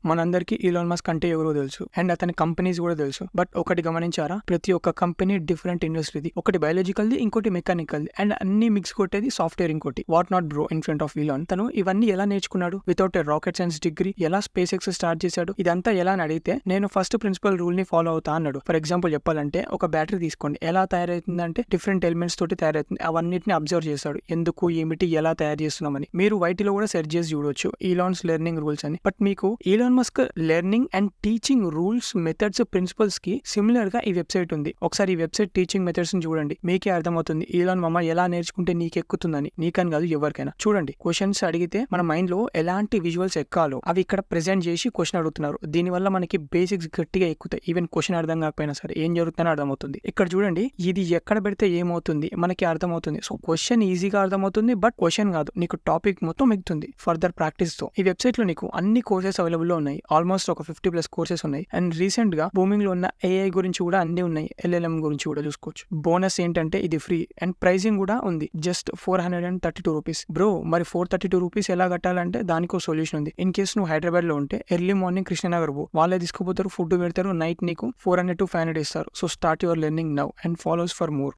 మనందరికీ Elon Musk అంటే ఎవరో తెలుసు అండ్ అతని కంపెనీస్ కూడా తెలుసు. బట్ ఒకటి గమనించారా, ప్రతి ఒక్క కంపెనీ డిఫరెంట్ ఇండస్ట్రీది. ఒకటి బయాలజికల్ది, ఇంకోటి మెకానికల్ది, అండ్ అన్ని మిక్స్ కొట్టేది సాఫ్ట్వేర్ ఇంకోటి. What not bro in front of Elon. తను ఇవన్నీ ఎలా నేర్చుకున్నాడు? Without a rocket science degree ఎలా స్పేస్ ఎక్స్ స్టార్ట్ చేశాడు? ఇదంతా ఎలా అని అడిగితే నేను ఫస్ట్ ప్రిన్సిపల్ రూల్ ని ఫాలో అవుతా అన్నాడు. ఫర్ ఎగ్జాంపుల్ చెప్పాలంటే ఒక బ్యాటరీ తీసుకోండి, ఎలా తయారైతుందంటే డిఫరెంట్ ఎలిమెంట్స్ తోటి తయారైతుంది. అవన్నిటిని అబ్జర్వ్ చేశాడు, ఎందుకు ఏమిటి ఎలా తయారు చేస్తున్నామని. మీరు వైటీలో కూడా సెర్చ్ చేసి చూడొచ్చు ఈలాన్స్ లెర్నింగ్ రూల్స్ అని. బట్ మీకు Elon Musk learning and teaching rules, methods, principles కి సిమిలర్ గా ఈ వెబ్సైట్ ఉంది. ఒకసారి ఈ వెబ్సైట్ టీచింగ్ మెథడ్స్ ని చూడండి, మీకే అర్థమవుతుంది ఈలాన్ మామ ఎలా నేర్చుకుంటే నీకెక్కుతుందని. నీకని కాదు, ఎవరికైనా. చూడండి, క్వశ్చన్స్ అడిగితే మన మైండ్ లో ఎలాంటి విజువల్స్ ఎక్కాలో అవి ఇక్కడ ప్రెజెంట్ చేసి క్వశ్చన్ అడుగుతున్నారు. దీనివల్ల మనకి బేసిక్స్ గట్టిగా ఎక్కుతాయి. ఈవెన్ క్వశ్చన్ అర్థం కాకపోయినా సరే ఏం జరుగుతుందని అర్థమవుతుంది. ఇక్కడ చూడండి, ఇది ఎక్కడ పెడితే ఏమవుతుంది మనకి అర్థమవుతుంది. సో క్వశ్చన్ ఈజీగా అర్థమవుతుంది, బట్ క్వశ్చన్ కాదు, నీకు టాపిక్ మొత్తం ఎక్కుతుంది ఫర్దర్ ప్రాక్టీస్ తో. ఈ వెబ్సైట్ లో నీకు అన్ని కోర్సెస్ అవైలబుల్ లో ఉన్నాయి. ఆల్మోస్ట్ ఒక 50+ కోర్సెస్ ఉన్నాయి. అండ్ రీసెంట్ గా బూమింగ్ లో ఉన్న AI గురించి కూడా అన్ని ఉన్నాయి. LLM గురించి కూడా చూసుకోవచ్చు. బోనస్ ఏంటంటే ఇది ఫ్రీ అండ్ ప్రైజింగ్ కూడా ఉంది, జస్ట్ 432 రూపీస్. బ్రో మరి 432 రూపీస్ ఎలా కట్టాలంటే దానికి సొల్యూషన్ ఉంది. ఇన్ కేస్ నువ్వు హైదరాబాద్ లో ఉంటే ఎర్లీ మార్నింగ్ కృష్ణనగర్ పో, వాళ్ళే తీసుకుపోతారు, ఫుడ్ పెడతారు, నైట్ నీకు 400 to 500 ఇస్తారు. So start your learning now and follows for more.